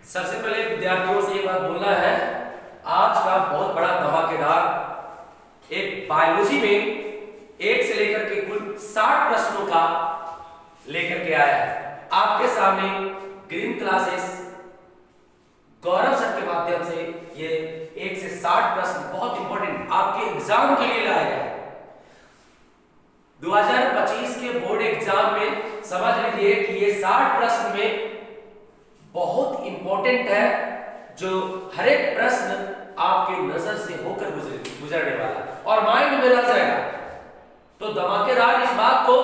सबसे पहले विद्यार्थियों से ये बात बोलना है, आज का बहुत बड़ा धमाकेदार एक बायोलॉजी में 1 से लेकर के कुल 60 प्रश्नों का लेकर के आया है आपके सामने ग्रीन क्लासेस गौरव सर के माध्यम से। ये 1 से 60 प्रश्न बहुत इंपॉर्टेंट आपके एग्जाम के लिए लाया गया है। 2025 के बोर्ड एग्जाम में समझ लीजिए कि ये 60 प्रश्न में बहुत इंपॉर्टेंट है, जो हर एक प्रश्न आपके नजर से होकर गुजरने वाला और माइंड में रह जाएगा। तो धमाकेदार इस बात को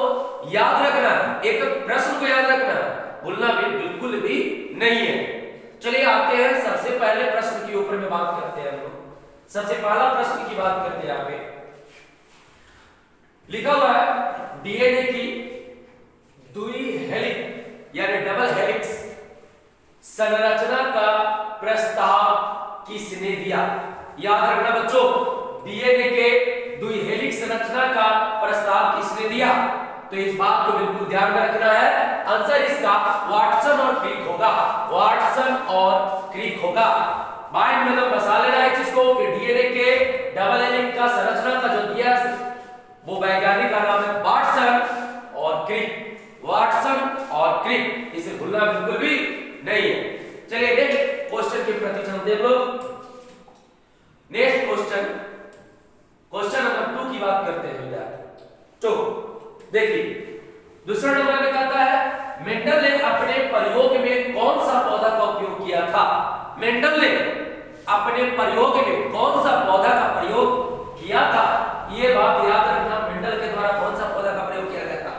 याद रखना, एक प्रश्न को याद रखना, भूलना भी बिल्कुल भी नहीं है। चलिए आते हैं सबसे पहले प्रश्न के ऊपर में बात करते हैं। हम लोग सबसे पहला प्रश्न की बात करते हैं। यहाँ पे लिखा हुआ है डीएनए की द्विहेलिक यानी डबल हेलिक्स संरचना का प्रस्ताव किसने दिया? याद रखना बच्चों, डीएनए के द्विहेलिक संरचना का प्रस्ताव किसने दिया? तो इस बात को बिल्कुल ध्यान में रखना है। आंसर इसका वाटसन और क्रिक होगा, वाटसन और क्रिक होगा। माइंड में तो बसा लेना है जिसको कि डीएनए के डबल हेलिक्स का संरचना का जो दिया वो वैज्ञानिक का नाम है वाटसन और क्रिक, वाटसन और क्रिक, इसे भूलना बिल्कुल भी नहीं है। चलिए नेक्स्ट क्वेश्चन के प्रति चलते हैं लोग। नेक्स्ट क्वेश्चन, क्वेश्चन नंबर 2 की बात करते हैं विद्यार्थी। तो देखिए दूसरा नंबर में कहता है मेंडल ने अपने प्रयोग में कौन सा पौधा का उपयोग किया था? मेंडल ने अपने प्रयोग में कौन सा पौधा का प्रयोग किया था? ये बात याद रखना, मेंडल के द्वारा कौन सा पौधा का प्रयोग किया गया था?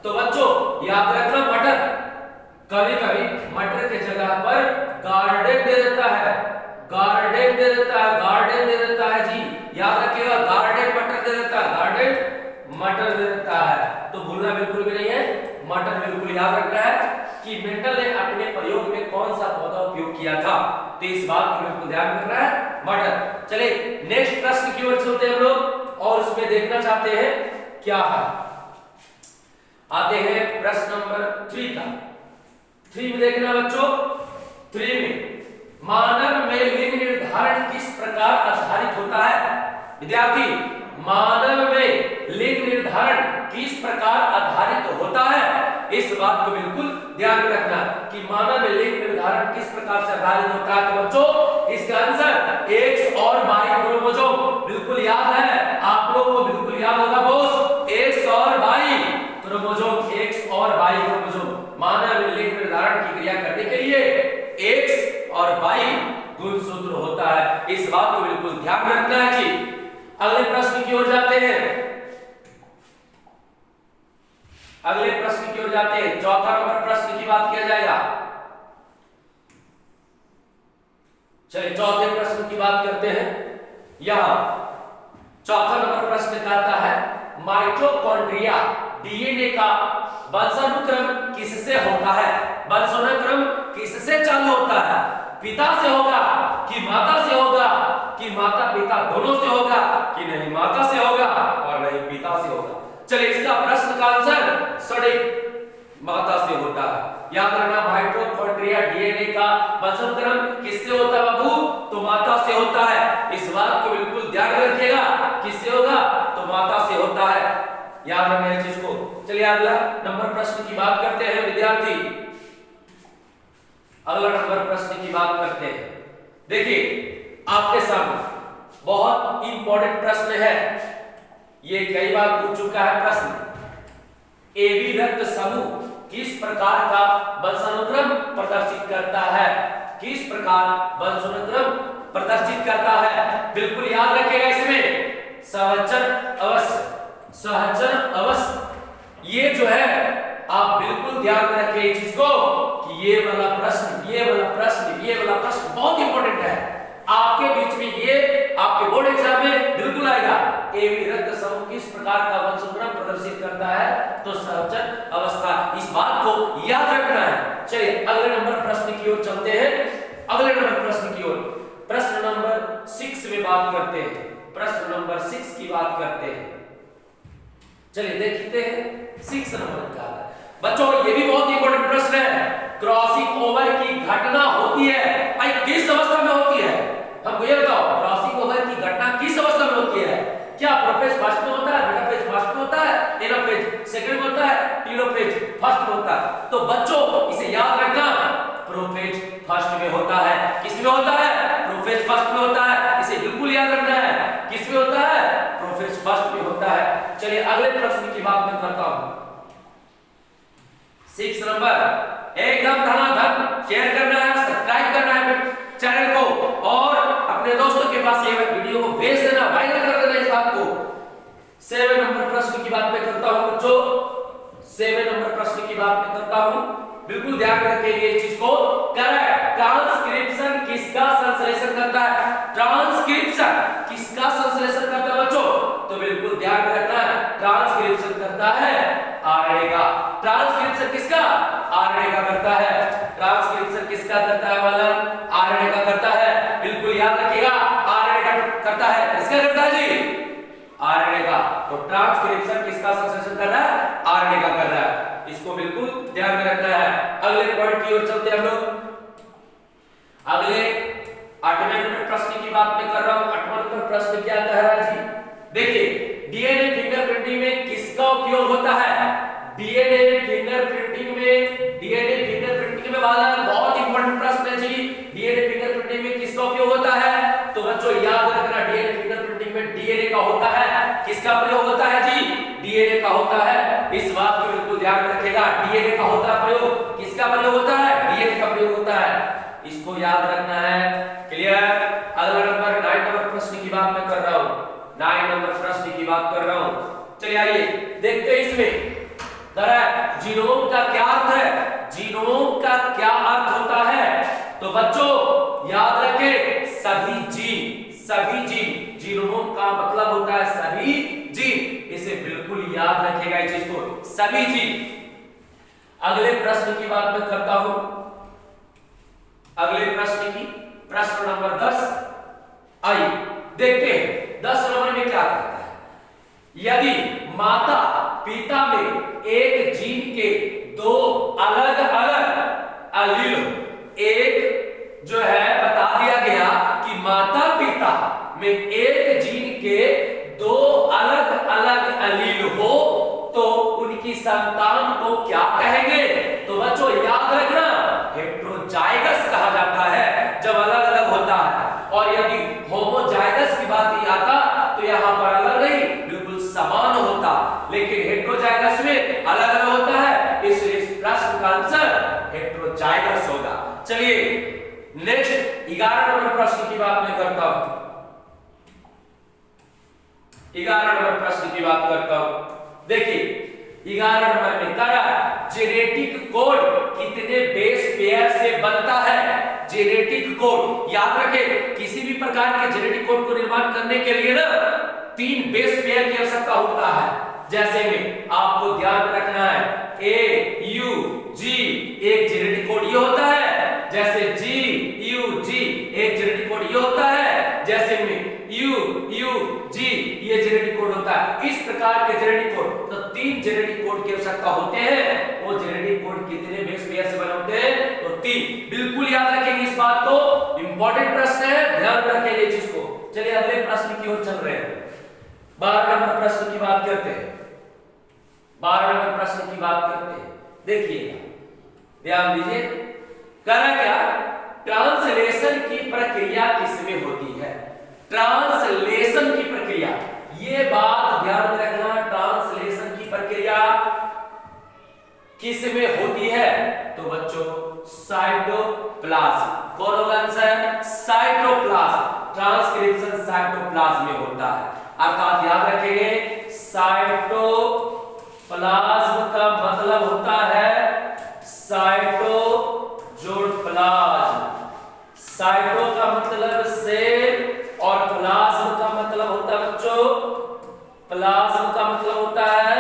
तो बच्चों याद रखना मटर, कभी कभी मटर के जगह पर गार्डन दे देता है, गार्डन दे देता है, गार्डन दे देता है जी। याद रखिएगा, गार्डन मटर दे देता है, गार्डन मटर दे देता है। तो भूलना बिल्कुल भी नहीं है, मटर बिल्कुल याद रखना है कि मेंडल ने अपने प्रयोग में कौन सा पौधा उपयोग किया था। तो इस बात को बिल्कुल ध्यान रखना है, मटर। चलिए नेक्स्ट प्रश्न की ओर चलते हैं हम लोग और उसमें देखना चाहते हैं क्या है। आते हैं प्रश्न नंबर 3 का। 3 में देखना बच्चों, 3 में मानव में लिंग निर्धारण किस प्रकार आधारित होता है? विद्यार्थी, मानव में लिंग निर्धारण किस प्रकार आधारित होता है? इस बात को बिल्कुल ध्यान में रखना कि मानव में लिंग निर्धारण किस प्रकार से आधारित होता है। तो बच्चों इसका आंसर X और Y क्रोमोसोम। बिल्कुल याद है, आप लोग को बिल्कुल याद होगा बॉस, X और Y क्रोमोसोम, X और Y क्रोमोसोम। मानव में लिंग निर्धारण की क्रिया करने के लिए X और Y गुणसूत्र होता है। इस बात को बिल्कुल ध्यान में रखना है जी। अगले प्रश्न की ओर जाते हैं, अगले प्रश्न की ओर जाते हैं। चौथा नंबर प्रश्न की बात किया जाएगा। चलिए चौथे प्रश्न की बात करते हैं। यहां चौथा नंबर प्रश्न कहता है माइटोकॉन्ड्रिया डीएनए का वंशानुक्रम किससे होता है? वंशानुक्रम किससे चालू होता है? पिता से होगा कि माता से होगा कि माता पिता दोनों से होगा कि नहीं माता से होगा और नहीं पिता से होगा? चलिए इसका प्रश्न का आंसर सटीक माता से होता है। याद रखना, माइटोकॉन्ड्रिया डीएनए का वंशानुक्रम किससे होता है बाबू? तो माता से होता है। इस बात को बिल्कुल ध्यान रखिएगा, किससे होगा? तो माता से होता है। याद रखना है चीज को। चलिए अगला नंबर प्रश्न की बात करते हैं विद्यार्थी। अगला नंबर प्रश्न की बात करते हैं। देखिए आपके सामने बहुत इंपॉर्टेंट प्रश्न है, ये कई बार पूछ चुका है प्रश्न। एबी रक्त समूह किस प्रकार का वंशानुक्रम प्रदर्शित करता है? किस प्रकार वंशानुक्रम प्रदर्शित करता है? बिल्कुल याद रखिएगा, इसमें सहचर अवस्थ, सहचर अवस्थ ये जो है आप बिल्कुल ध्यान रखें इस चीज को कि ये वाला प्रश्न, ये वाला प्रश्न, ये वाला प्रश्न बहुत इंपॉर्टेंट है आपके बीच में। ये आपके बोर्ड एग्जाम में बिल्कुल आएगा। एबी रक्त समूह किस प्रकार का वंशानुक्रम प्रदर्शित करता है? तो सहचर अवस्था। इस बात को याद रखना है। चलिए अगले नंबर प्रश्न की ओर चलते हैं। अगले नंबर प्रश्न की ओर, प्रश्न नंबर 6 में बात करते हैं। प्रश्न नंबर 6 की बात करते हैं। चलिए देखते हैं 6 नंबर का। बच्चों ये भी बहुत इंपॉर्टेंट प्रश्न है। क्रॉसिंग ओवर की घटना होती है, भाई किस अवस्था में होती है? हमको ये बताओ, क्रॉसिंग ओवर की घटना किस अवस्था में होती है? क्या प्रोफेज फर्स्ट में होता है, मेटाफेज फर्स्ट में होता है, एनाफेज सेकंड में होता है, टेलोफेज फर्स्ट में होता है? तो बच्चों इसे याद रखना, प्रोफेज फर्स्ट में होता है। किस में होता है? प्रोफेज फर्स्ट में होता है, इसे बिल्कुल याद रखना है। किस में होता है? प्रोफेज फर्स्ट में होता है। चलिए अगले प्रश्न की बात मैं करता हूं। 6 नंबर, एकदम धनाधन शेयर करना है, सब्सक्राइब करना है चैनल को और अपने दोस्तों के पास ये वीडियो को भेज देना, वायरल कर देना इस बात को। 7 नंबर प्रश्न की बात मैं करता हूं बच्चों, 7 नंबर प्रश्न की बात मैं करता हूं, बिल्कुल ध्यान रखिए इस चीज को। करेक्ट, ट्रांसक्रिप्शन किसका संश्लेषण करता है? ट्रांसक्रिप्शन किसका संश्लेषण करता है बच्चों? तो बिल्कुल ध्यान रखना है, ट्रांसक्रिप्शन करता है आरएनए का। ट्रांसक्रिप्शन किसका? आरएनए का करता है। ट्रांसक्रिप्शन किसका करता है बालक? आरएनए का करता है। बिल्कुल याद रखिएगा, आरएनए का करता है। किसका करता है जी? आरएनए का। तो ट्रांसक्रिप्शन किसका संश्लेषण कर रहा है? आरएनए का कर रहा है। इसको बिल्कुल ध्यान में रखना है। अगले पॉइंट की ओर चलते हैं हम लोग। अगले 8वें नंबर प्रश्न की बात मैं कर रहा हूं। 8वां नंबर प्रश्न क्या कह रहा है जी? देखिए, डीएनए फिंगरप्रिंटिंग में किसका उपयोग होता है? डीएनए फिंगरप्रिंटिंग में बालक बहुत इंपॉर्टेंट प्रश्न है जी। डीएनए फिंगरप्रिंटिंग में किसका उपयोग होता है? तो बच्चों याद रखना, डीएनए फिंगरप्रिंटिंग में डीएनए का होता है। किसका प्रयोग होता है जी? डीएनए का होता है। इस बात को बिल्कुल ध्यान में रखिएगा, डीएनए का होता है प्रयोग। किसका प्रयोग होता है? डीएनए का प्रयोग होता है। इसको याद रखना है। क्लियर? अगला नंबर 9 नंबर प्रश्न की बात मैं कर रहा हूं। 9 नंबर प्रश्न की बात कर रहा हूं। चलिए आइए देखते हैं इसमें। करेक्ट, जीनोम का क्या अर्थ है? जीनोम का क्या अर्थ होता है? तो बच्चों याद रखें, सभी जीन। जीनोम का मतलब होता है सभी जीन। इसे बिल्कुल याद रखिएगा इस चीज को, सभी जीन। अगले प्रश्न की बात मैं करता हूं। अगले प्रश्न की, प्रश्न नंबर 10। आइए देखते हैं 10 नंबर में क्या कहता है। यदि माता पिता में एक जीन के 2 अलग अलग एलील, एक जो है बता दिया गया कि माता पिता में एक जीन के 2 अलग अलग एलील हो तो उनकी संतान को क्या कहेंगे? तो बच्चों याद रखना, हेटेरोजाइगस कहा जाता है जब अलग अलग होता है। और यदि होमोजाइगस की बात ही आता तो यहां पर अलग नहीं, बिल्कुल समान होता। लेकिन हेटेरोजाइगस में अलग अलग होता है, इसलिए इस प्रश्न का आंसर हेटेरोजाइगस होगा। चलिए नेक्स्ट 11 नंबर प्रश्न की बात मैं करता हूं। 11 नंबर प्रश्न की बात करता हूं। देखिए 11 नंबर में करा, जेनेटिक कोड कितने बेस पेयर से बनता है? जेनेटिक कोड याद रखें, किसी भी प्रकार के जेनेटिक कोड को निर्माण करने के लिए ना 3 बेस पेयर की आवश्यकता होता है। जैसे में आपको ध्यान रखना है, ए यू जी एक जेनेटिक कोड ये होता है, जैसे जी यू जी एक जेनेटिक कोड ये होता है, जैसे में यू यू जी ये जेनेटिक कोड होता है। इस प्रकार के जेनेटिक कोड, तो 3 जेनेटिक कोड की आवश्यकता होते हैं। वो जेनेटिक कोड कितने बेस पेयर से बने होते हैं? तो 3। बिल्कुल याद रखेंगे इस बात को, इंपॉर्टेंट प्रश्न है, ध्यान रखेंगे इस चीज को। चलिए अगले प्रश्न की ओर चल रहे हैं। 12 नंबर प्रश्न की बात करते हैं। 12 नंबर प्रश्न की बात करते हैं। देखिएगा, ध्यान दीजिए। करा क्या? ट्रांसलेशन की प्रक्रिया किसमें होती है? ट्रांसलेशन की प्रक्रिया, ये बात ध्यान में रखना, ट्रांसलेशन की प्रक्रिया किसमें होती है? तो बच्चों साइटोप्लाज्म। कौन होगा आंसर? साइटोप्लाज्म। ट्रांसक्रिप्शन साइटोप्लाज्म में होता है। अर्थात याद रखेंगे, साइटोप्लाज्म का मतलब होता है साइटो जोड़ प्लाज्म। साइटो का मतलब सेल और प्लाज्म का मतलब होता है बच्चों, प्लाज्म का मतलब होता है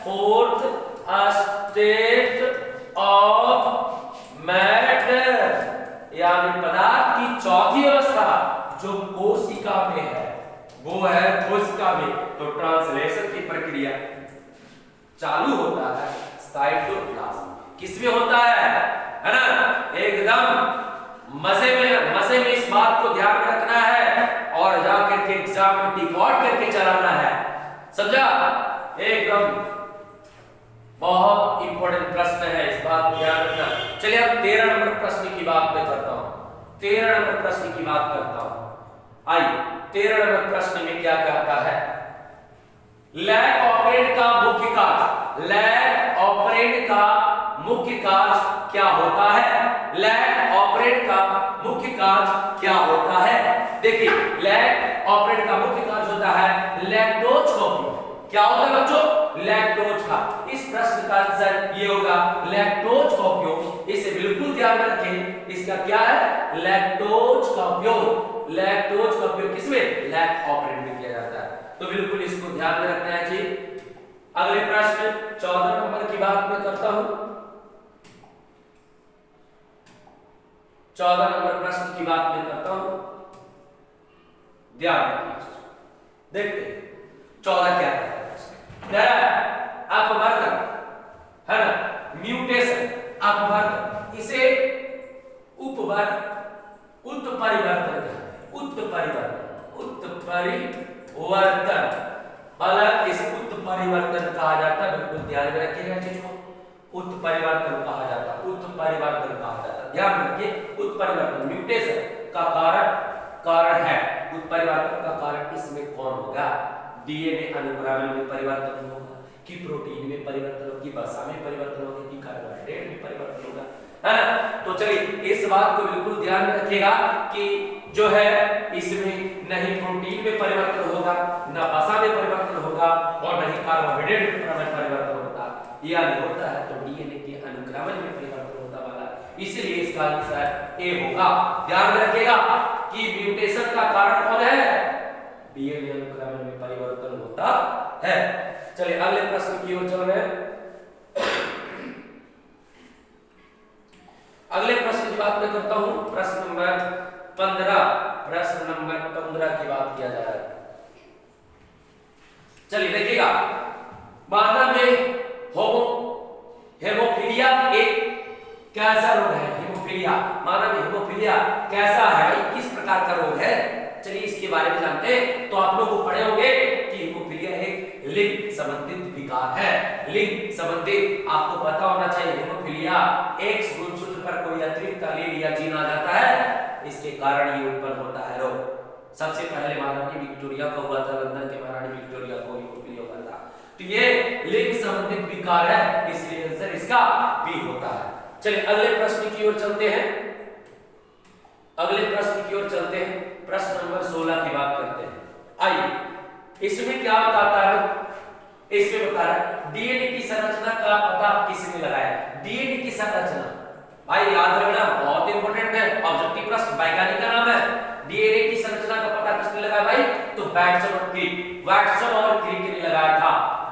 4th स्टेट ऑफ मैटर, यानी पदार्थ की 4थी अवस्था जो कोशिका में है, वो है कोशिका में। तो ट्रांसलेशन की प्रक्रिया चालू होता है साइटोप्लाज्म। किसमें होता है? मजे में इस बात को ध्यान में रखना है और जाकर के एग्जाम में डिकॉर्ड करके चलाना है, समझा? एकदम बहुत इंपॉर्टेंट प्रश्न है, इस बात को ध्यान रखना। चलिए अब 13 नंबर प्रश्न की बात मैं करता हूं। 13 नंबर प्रश्न की बात करता हूं। आइए 13 नंबर प्रश्न में क्या कहता है? लैग ऑपरेंड का मुख्य कार्य, लैग ऑपरेंड का मुख्य कार्य क्या होता है? लैग ऑपरेंड का मुख्य कार्य क्या होता है? देखिए लैग ऑपरेंड का मुख्य कार्य होता है लैक्टोज का उपयोग। क्या होता है बच्चों? लैक्टोज का। इस प्रश्न का आंसर ये होगा लैक्टोज का उपयोग। इसे बिल्कुल ध्यान में रखें, इसका क्या है? लैक्टोज का उपयोग। लैक्टोज का उपयोग किसमें? लैग ऑपरेंड में किया जाता है, तो बिल्कुल इसको ध्यान में रखना है जी। अगले प्रश्न 14 नंबर की बात मैं करता हूं। 14 नंबर प्रश्न की बात मैं करता हूं, ध्यान रखिए। देखते हैं 14 क्या है। अपवर्तन है ना, म्यूटेशन, अपवर्तन, इसे उत्परिवर्तन अलग इसे उत्परिवर्तन कहा जाता है। बिल्कुल ध्यान में रखिएगा चीज को, उत्परिवर्तन कहा जाता है, उत्परिवर्तन कहा जाता है, ध्यान रखिए। उत्परिवर्तन म्यूटेशन का कारण है, उत्परिवर्तन का कारण इसमें कौन होगा? डीएनए अनुक्रमण में परिवर्तन होगा, कि प्रोटीन में परिवर्तन होगा, कि वसा में परिवर्तन होगा, कि कार्बोहाइड्रेट में परिवर्तन होगा, है ना? तो चलिए इस बात को बिल्कुल ध्यान में रखिएगा कि जो है इसमें नहीं प्रोटीन में परिवर्तन होगा, ना वसा में परिवर्तन होगा और नहीं कार्बोहाइड्रेट में परिवर्तन होता, यह नहीं होता है। तो डीएनए के अनुक्रमण में परिवर्तन होता वाला, इसलिए इसका आंसर ए होगा। ध्यान में रखिएगा कि म्यूटेशन का कारण कौन है? डीएनए अनुक्रमण में परिवर्तन होता है। चलिए अगले प्रश्न की ओर चल रहे हैं। अगले प्रश्न की बात मैं करता हूं, प्रश्न नंबर 15। प्रश्न नंबर 15 की बात किया जा रहा है। चलिए देखिएगा, मानव में हेमोफीलिया एक कैसा रोग है? हेमोफीलिया, मानव में हेमोफीलिया कैसा है, किस प्रकार का रोग है? चलिए इसके बारे में जानते हैं। तो आप लोग को पढ़े होंगे कि हेमोफीलिया एक लिंग संबंधित विकार है। लिंग संबंधित आपको पता होना चाहिए। हेमोफीलिया एक्स गुणसूत्र पर कोई अतिरिक्त एलील या जीन आ जाता है, इसके कारण ये उत्पन्न होता है रोग। सबसे पहले महारानी विक्टोरिया को हुआ था, लंदन के महारानी विक्टोरिया को हेमोफीलिया हुआ था। तो ये लिंग संबंधित विकार है, इसलिए आंसर इसका बी होता है। चलिए अगले प्रश्न की ओर चलते हैं। अगले प्रश्न की ओर चलते हैं, प्रश्न नंबर 16 की बात करते हैं। आइए इसमें क्या बताता है? इसमें बता रहा है डीएनए की संरचना का पता किसने लगाया? डीएनए की संरचना भाई याद रखना, बहुत इंपॉर्टेंट है, ऑब्जेक्टिव प्रश्न, वैज्ञानिक का नाम है। डीएनए की संरचना का पता किसने लगाया भाई? तो बैटसन और क्रिक, वैटसन और क्रिक ने लगाया था।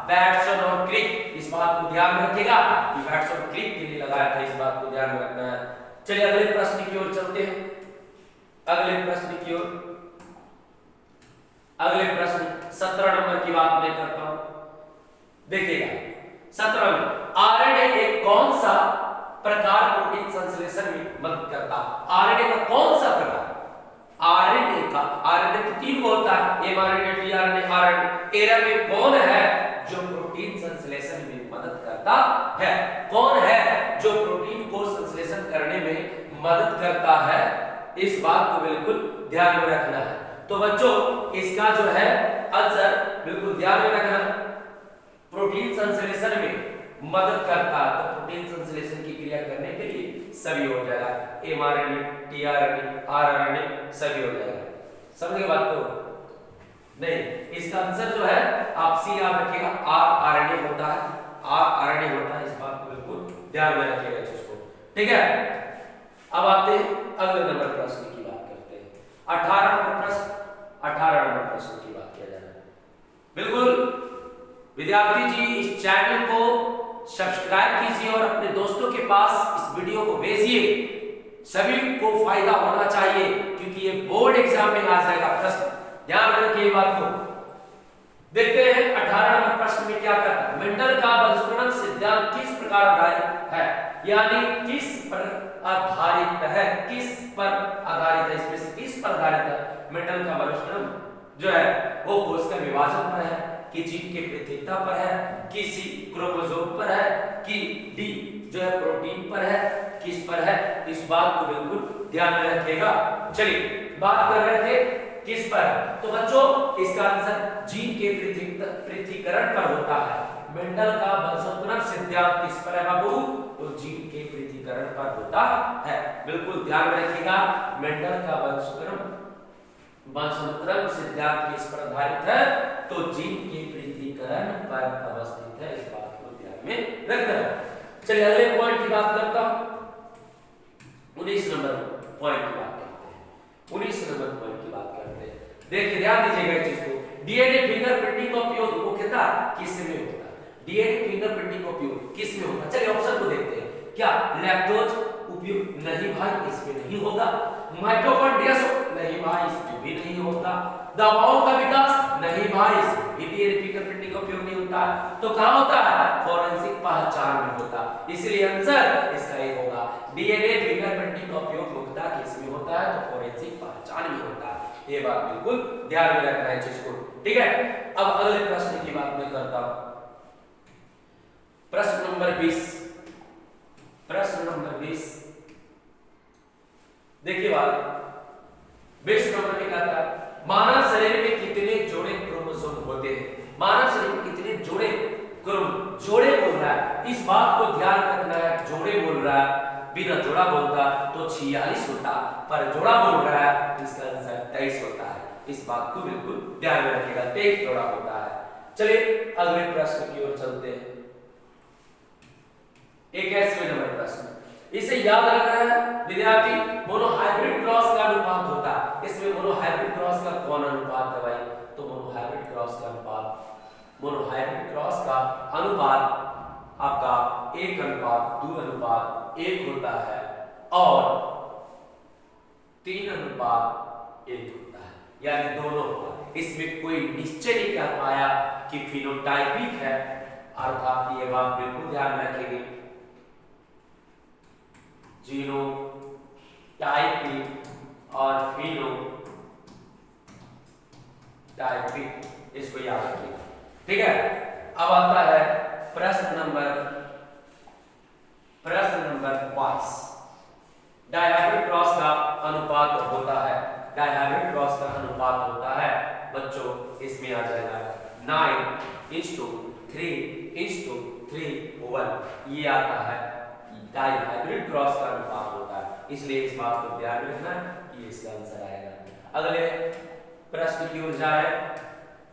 बैटसन और क्रिक, इस बात को ध्यान में रखिएगा कि बैटसन और क्रिक ने लगाया था, इस बात को ध्यान में रखना है। चलिए अगले प्रश्न की ओर चलते हैं। अगले प्रश्न की ओर, अगले प्रश्न 17 नंबर की बात मैं करता हूं। देखिएगा 17 में आरएनए एक कौन सा प्रकार प्रोटीन संश्लेषण में मदद करता है? आरएनए का कौन सा प्रकार? आरएनए का, आरएनए तो 3 होता है, एमआरएनए, टीआरएनए, आरएनए। एरा में कौन है जो प्रोटीन संश्लेषण में मदद करता है? कौन है जो प्रोटीन को संश्लेषण करने में मदद करता है? इस बात को बिल्कुल ध्यान में रखना है। तो बच्चों इसका जो है आंसर बिल्कुल ध्यान में रखना, प्रोटीन संश्लेषण में मदद करता है। तो प्रोटीन संश्लेषण की क्रिया करने के लिए सभी हो जाएगा, एमआरएनए, टीआरएनए, आरएनए सभी हो जाएगा। समझे बात को? नहीं, इसका आंसर जो है आप सी याद रखिएगा, आरएनए होता है, आरएनए होता है, इस बात को बिल्कुल ध्यान में रखिएगा इसको, ठीक है। अब आते हैं अगले नंबर प्रश्न की बात करते हैं। 18 नंबर प्रश्न, 18 नंबर प्रश्न की बात किया जा रहा है। बिल्कुल विद्यार्थी जी इस चैनल को सब्सक्राइब कीजिए और अपने दोस्तों के पास इस वीडियो को भेजिए, सभी को फायदा होना चाहिए, क्योंकि ये बोर्ड एग्जाम में आ जाएगा प्रश्न, ध्यान रखिए ये बात को। देखते हैं 18 नंबर प्रश्न में क्या करता है। मेंडल का बंधुगणन सिद्धांत किस प्रकार आधारित है, यानी किस पर आधारित है, किस पर आधारित है, इसमें से किस पर आधारित है, मेटल का परस्परम जो है वो कोश का विभाजन पर है, कि जीन के पृथकता पर है, कि सी क्रोमोसोम पर है, कि डी जो है प्रोटीन पर है, किस पर है, इस बात को बिल्कुल ध्यान में रखिएगा। चलिए बात कर रहे थे किस पर, तो बच्चों इसका आंसर जीन के पृथक्करण पर होता है। मेंडल का वंशानुक्रम सिद्धांत किस पर है बाबू, तो जीन के पृथक्करण पर होता है, बिल्कुल ध्यान में रखिएगा। मेंडल का वंशानुक्रम सिद्धांत किस पर आधारित है, तो जीन के पृथक्करण पर अवस्थित है, इस बात को ध्यान में रखना। चलिए अगले पॉइंट की बात करता हूं, 19 नंबर पॉइंट की बात करते हैं, 19 नंबर पॉइंट की बात करते हैं। देखिए ध्यान दीजिएगा इस चीज को, डीएनए फिंगरप्रिंटिंग का उपयोग मुख्यतः किसमें होता है, डीएनए फिंगरप्रिंटिंग का उपयोग किसमें होता है। चलिए ऑप्शन को देखते हैं, क्या लैक्टोज उपयोग, नहीं भाई इसमें नहीं होगा, माइटोकॉन्ड्रिया नहीं भाई इसमें भी नहीं होता, दवाओं का विकास नहीं भाई इसमें भी डीएनए फिंगरप्रिंटिंग का उपयोग नहीं होता, तो कहां होता है, फोरेंसिक पहचान में होता, इसलिए आंसर इसका ये होगा, डीएनए फिंगरप्रिंटिंग का उपयोग मुख्यतः किसमें होता है, तो फोरेंसिक पहचान में होता है, ये बात बिल्कुल ध्यान में रखना है चीज को, ठीक है। अब अगले प्रश्न की बात मैं करता हूं, प्रश्न नंबर 20, प्रश्न नंबर 20 देखिए बात 20 नंबर में कहता है, मानव शरीर में कितने जोड़े क्रोमोसोम होते हैं, मानव शरीर में कितने जोड़े जोड़े बोल रहा है, इस बात को ध्यान रखना है, जोड़े बोल रहा है, बिना जोड़ा बोलता तो 46 होता, पर जोड़ा बोल रहा है इसका आंसर 23 होता है, इस बात को बिल्कुल ध्यान में रखिएगा, 23 जोड़ा होता है। चलिए अगले प्रश्न की ओर चलते हैं, 21वें नंबर प्रश्न, इसे याद रखना है विद्यार्थी, मोनोहाइब्रिड क्रॉस का अनुपात होता है, इसमें मोनोहाइब्रिड क्रॉस का कौन अनुपात है भाई, तो मोनोहाइब्रिड क्रॉस का अनुपात, मोनोहाइब्रिड क्रॉस का अनुपात आपका 1:2:1 होता है और 3:1 होता है, यानी दोनों होता है, इसमें कोई निश्चय नहीं कर पाया कि फिनोटाइपिक है, अर्थात ये बात बिल्कुल ध्यान में रखेंगे, जीनोटाइपिक और फिनोटाइपिक, इसको याद रखिएगा, ठीक है। अब आता है प्रश्न नंबर 22, डायहाइब्रिड क्रॉस का अनुपात होता है, डायहाइब्रिड क्रॉस का अनुपात होता है बच्चों, इसमें आ जाएगा 9:3:3:1, ये आता है, डायहाइब्रिड क्रॉस का अनुपात होता है, इसलिए इस बात को ध्यान रखना कि इसका आंसर आएगा। अगले प्रश्न की ओर जाए,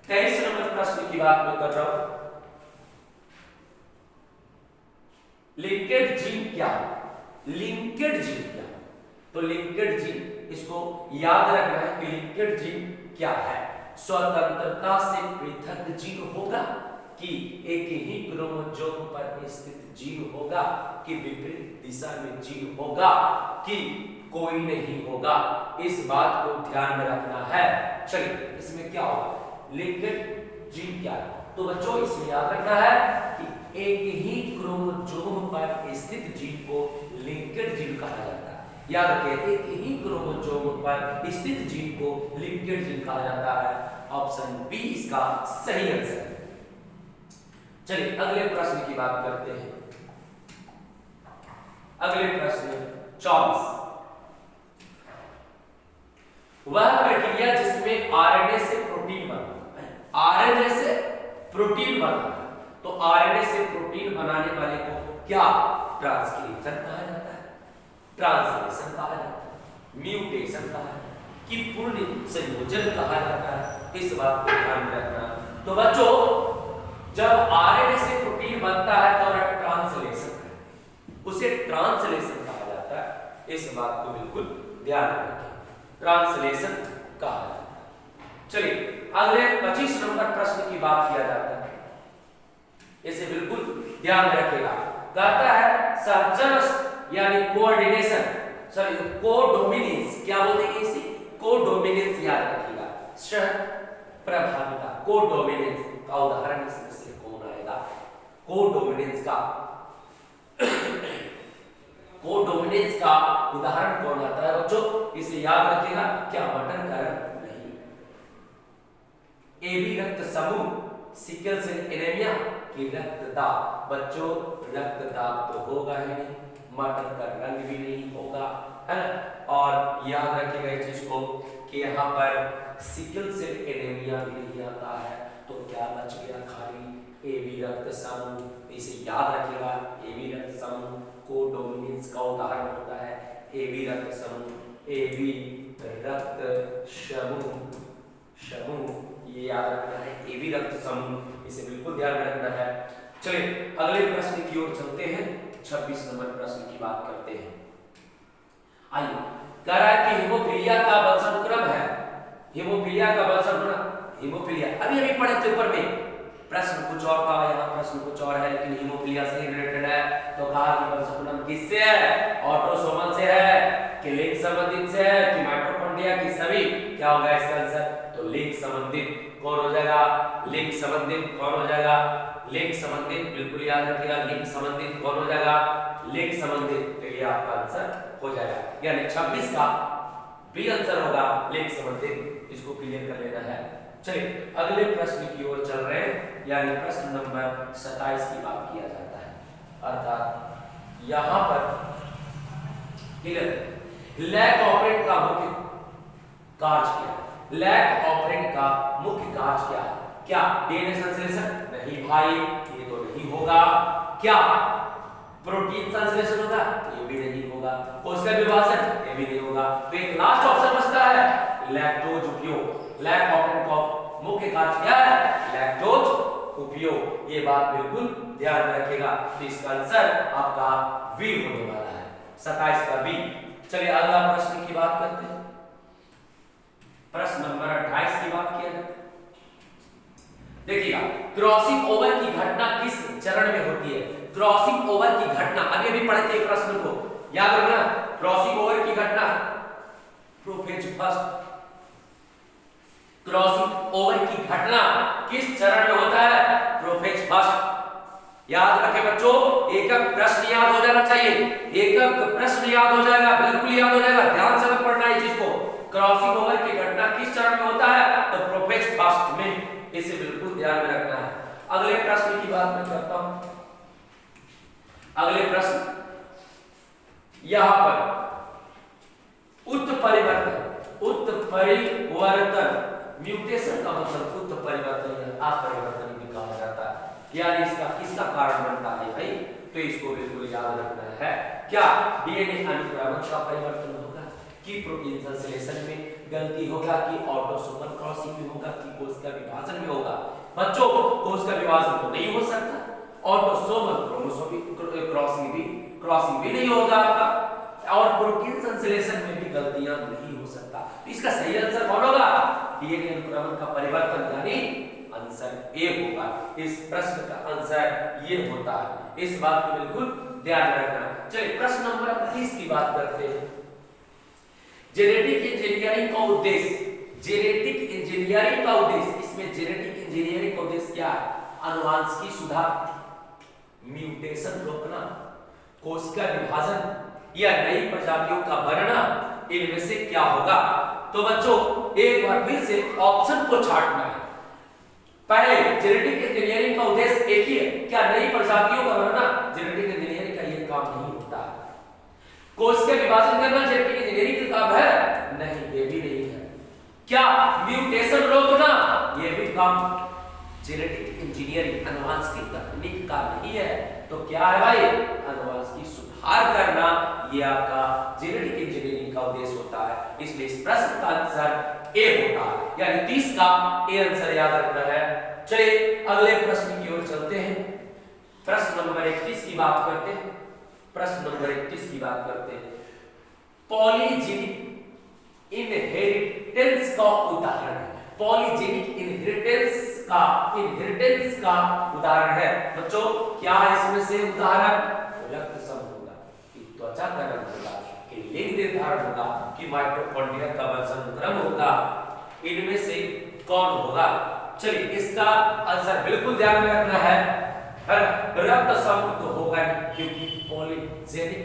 23 नंबर प्रश्न की बात मैं कर रहा हूं, लिंकेड जीन क्या है, लिंकेड जीन क्या है, तो लिंकेड जीन इसको याद रखना है कि लिंकेड जीन क्या है, स्वतंत्रता से पृथक जीन होगा, कि एक ही क्रोमोसोम पर स्थित जीन होगा, कि विपरीत दिशा में जीन होगा, कि कोई नहीं होगा, इस बात को ध्यान में रखना है। चलिए इसमें क्या होगा, लिंकेड जीन क्या है, तो बच्चों इसमें याद रखना है कि एक ही क्रोमोसोम पर स्थित जीन को लिंकेड जीन कहा जाता है, याद रखिए एक ही क्रोमोसोम पर स्थित जीन को लिंकेड जीन कहा जाता है, ऑप्शन बी इसका सही आंसर है। चलिए अगले प्रश्न की बात करते हैं, अगले प्रश्न 24, वह प्रक्रिया जिसमें आरएनए से प्रोटीन बनता है, आरएनए से प्रोटीन बनता है, तो आरएनए से प्रोटीन बनाने वाले को क्या ट्रांसक्रिप्शन कहा जाता है, ट्रांसलेशन कहा जाता है, म्यूटेशन कहा जाता है, कि पूर्ण संयोजन कहा जाता है, इस बात को ध्यान में रखना। तो बच्चों जब आरएनए से प्रोटीन बनता है तो ट्रांसलेशन, उसे ट्रांसलेशन कहा जाता है, इस बात को बिल्कुल ध्यान रखें, ट्रांसलेशन कहा जाता है। चलिए अगले 25 नंबर प्रश्न की बात किया जाता है, इसे बिल्कुल ध्यान में रखेगा, कहता है सहचर्य यानी कोऑर्डिनेशन, सॉरी कोडोमिनेंस, क्या बोलते हैं इसे, कोडोमिनेंस याद रखिएगा, सह प्रभाविता, कोडोमिनेंस का उदाहरण इसमें से कौन आएगा, कोडोमिनेंस का कोडोमिनेंस का उदाहरण कौन आता है बच्चों? इसे याद रखिएगा, क्या मटन का रक्त नहीं। एबी रक्त समूह सिकल सेल एनीमिया की रक्तदाब। बच्चों रक्तदाब तो होगा ही नहीं, मटन का रंग भी नहीं होगा, है ना। और याद रखिएगा इस चीज को कि यहाँ पर सिकल सेल एनीमिया भी नहीं आता है, तो क्या बच गया? खाली एबी रक्त समूह। इसे याद रखिएगा, एबी रक्त समूह कोडोमिनेंस का उदाहरण होता है। एबी रक्त समूह, एबी रक्त समूह ये याद रखना है, एबी रक्त समूह, इसे बिल्कुल ध्यान में रखना है। चलिए अगले प्रश्न की ओर चलते हैं, 26 नंबर प्रश्न की बात करते हैं। आइए, कह रहा है कि हीमोफीलिया का वंशानुक्रम है। हीमोफीलिया का वंशानुक्रम, हीमोफीलिया अभी अभी पढ़े थे ऊपर में, प्रश्न कुछ और था, यहाँ प्रश्न कुछ और है, लेकिन हीमोफीलिया से रिलेटेड है। तो कहा कि वंशानुक्रम किससे है? ऑटोसोमल से है कि लिंग संबंधित से है कि माइटोकॉन्ड्रिया की सभी? क्या होगा इसका आंसर? तो लिंग संबंधित। कौन हो जाएगा? लिंग संबंधित। कौन हो जाएगा? लिंग संबंधित। बिल्कुल याद रखिएगा, लिंग संबंधित कौन हो जाएगा? लिंग संबंधित। तो ये आपका आंसर हो जाएगा, यानी 26 का बी आंसर होगा लिंग संबंधित। इसको क्लियर कर लेना है। चलिए अगले प्रश्न की ओर चल रहे हैं, यानी प्रश्न नंबर 27 की बात किया जाता है। अर्थात यहां पर लैक ऑपरेंट का मुख्य कार्य क्या है? लैक ऑपरेंट का मुख्य कार्य क्या है? क्या डीएनए संश्लेषण? नहीं भाई, ये तो नहीं होगा। क्या प्रोटीन संश्लेषण होगा? ये भी नहीं होगा। कोशिका विभाजन? ये भी नहीं होगा। तो एक लास्ट ऑप्शन बचता है, लैक्टोज उपयोग। लैक ऑपरेंट का मुख्य कार्य क्या है? लैक्टोज उपयोग। ये बात बिल्कुल ध्यान में रखिएगा। तो इसका आंसर आपका बी होने वाला है, 27 का बी। चलिए अगला प्रश्न की बात करते हैं, प्रश्न नंबर 28 की बात किया जाए। देखिएगा, क्रॉसिंग ओवर की घटना किस चरण में होती है? क्रॉसिंग ओवर की घटना अभी अभी पढ़े थे प्रश्न को, याद रखना। क्रॉसिंग ओवर की घटना प्रोफेज फर्स्ट। क्रॉसिंग ओवर की घटना किस चरण में होता है? Prophase first. याद रखें बच्चों, एकक प्रश्न याद हो जाना चाहिए, एकक प्रश्न याद हो जाएगा, बिल्कुल याद हो जाएगा। ध्यान से पढ़ना है चीज को। क्रॉसिंग ओवर की घटना किस चरण में होता है? तो प्रोफेज फर्स्ट में। इसे बिल्कुल ध्यान में रखना है। अगले प्रश्न की बात मैं करता हूं। अगले प्रश्न यहां पर उत्परिवर्तन, उत्परिवर्तन म्यूटेशन का मतलब उत्परिवर्तन या अपरिवर्तन भी कहा जाता है, यानी इसका किसका कारण बनता है भाई? तो इसको बिल्कुल याद रखना है। क्या डीएनए अनुक्रमण का परिवर्तन होगा, कि प्रोटीन संश्लेषण में गलती होगा, कि ऑटोसोमल क्रॉसिंग में होगा, कि कोशिका विभाजन में होगा? बच्चों कोशिका विभाजन तो नहीं हो सकता, ऑटोसोमल क्रोमोसोमिक क्रॉसिंग भी नहीं होगा आपका, और प्रोटीन संश्लेषण में भी गलतियां नहीं हो सकता। तो इसका सही आंसर कौन होगा? डीएनए अनुक्रमण का परिवर्तन, यानी आंसर ए होगा। इस प्रश्न का आंसर ये होता है, इस बात को बिल्कुल ध्यान रखना। चलिए प्रश्न नंबर 30 की बात करते हैं। जेनेटिक इंजीनियरिंग का उद्देश्य, जेनेटिक इंजीनियरिंग का उद्देश्य, इसमें जेनेटिक इंजीनियरिंग का उद्देश्य क्या है? आनुवंशिकी सुधार, म्यूटेशन रोकना, कोशिका विभाजन या नई प्रजातियों का बनना, इनमें से क्या होगा? तो बच्चों एक बार फिर से ऑप्शन को छांटना है। पहले जेनेटिक इंजीनियरिंग का उद्देश्य एक ही है, क्या नई प्रजातियों का बनना? जेनेटिक इंजीनियरिंग का ये काम नहीं होता है। कोशिका विभाजन करना जेनेटिक इंजीनियरिंग का काम है? नहीं, ये भी नहीं है। क्या म्यूटेशन रोकना? ये भी काम जेनेटिक इंजीनियरिंग आनुवंशिक तकनीक का नहीं है। तो क्या है भाई? आनुवंशिक सुधार करना, ये आपका जेनेटिक इंजीनियरिंग का उद्देश्य होता है। इसलिए इस प्रश्न का आंसर ए होता है, यानी 30 का ए आंसर याद रखना है। चलिए अगले प्रश्न की ओर चलते हैं, प्रश्न नंबर 31 की बात करते हैं। प्रश्न नंबर 31 की बात करते हैं। पॉलीजेनिक इनहेरिटेंस का उदाहरण है। पॉलीजेनिक इनहेरिटेंस का उदाहरण है बच्चों, क्या इसमें से उदाहरण? रक्त समूह होगा, कि त्वचा का रंग होगा, कि लिंग निर्धारण होगा, कि माइटोकॉन्ड्रिया का वंशानुक्रम होगा, इनमें से कौन होगा? चलिए इसका आंसर बिल्कुल ध्यान में रखना है। रक्त समूह तो होगा नहीं, क्योंकि पॉलीजेनिक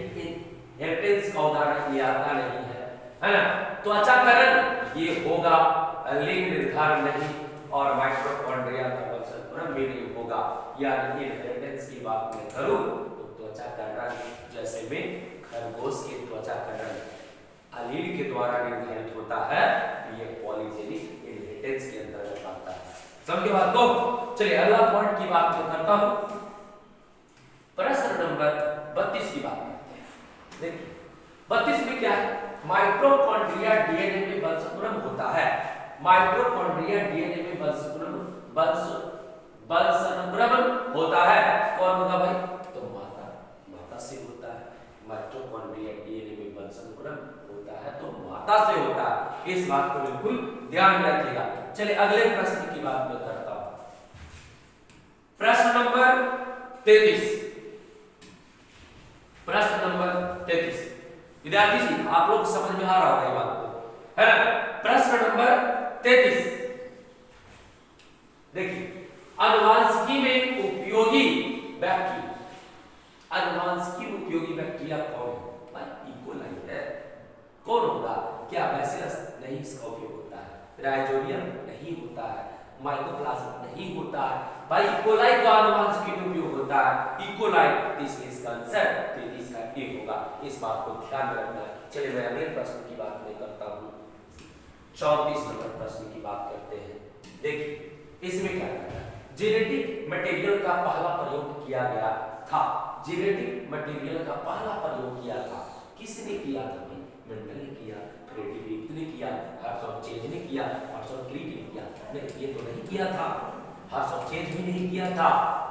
हेरिटेज का उदाहरण ये आता नहीं है ना। त्वचाकरण ये होगा, लिंग निर्धारण नहीं, और माइटोकॉन्ड्रिया का वंशक्रम भी नहीं होगा। यानी इनहेरिटेंस की बात मैं करूं तो त्वचाकरण जैसे में खरगोश के त्वचाकरण अलील के द्वारा निर्धारित होता है, तो ये पॉलीजेनिक इनहेरिटेंस के अंतर्गत आता है। समझे बात को? चलिए अगला पॉइंट की बात मैं करता हूं। प्रश्न नंबर 32 की बात करते हैं। देखिए 32 में क्या है, माइटोकॉन्ड्रिया डीएनए में वंशक्रम होता है। माइटोकॉन्ड्रिया डीएनए में वंशक्रम होता है। कौन होगा भाई? तो माता से होता है। माइटोकॉन्ड्रिया डीएनए में वंशक्रम होता है तो माता से होता है। इस बात को बिल्कुल ध्यान में रखिएगा। चलिए अगले प्रश्न की बात मैं करता हूं। प्रश्न नंबर 33। प्रश्न नंबर 33 विद्यार्थी जी आप लोग समझ में आ रहा होगा ये बात को, है ना। प्रश्न नंबर 33 देखिए, आनुवांशिकी में उपयोगी बैक्टीरिया, आनुवांशिकी में उपयोगी बैक्टीरिया कौन है? इकोलाई है। कौन होगा? क्या बैसिलस? नहीं, इसका उपयोग होता है। राइजोबियम नहीं होता है। माइकोप्लाज्मा नहीं होता है। भाई इकोलाई का आनुवांशिकी में उपयोग होता है, इकोलाई। इसलिए इसका आंसर 33 का ए होगा। इस बात को ध्यान में रखना है। चलिए मैं अगले प्रश्न की बात नहीं करता हूं। 34 नंबर प्रश्न की बात करते हैं। देखिए इसमें क्या है, जेनेटिक मटेरियल का पहला प्रयोग किया गया था। जेनेटिक मटेरियल का पहला प्रयोग किया था, किसने किया था भाई? मेंडल ने किया, फ्रेडरिक ने किया, हर्शोचेज ने किया, हर्शोक्रीट ने किया। नहीं, ये तो नहीं किया था। हर्शोचेज भी नहीं किया था,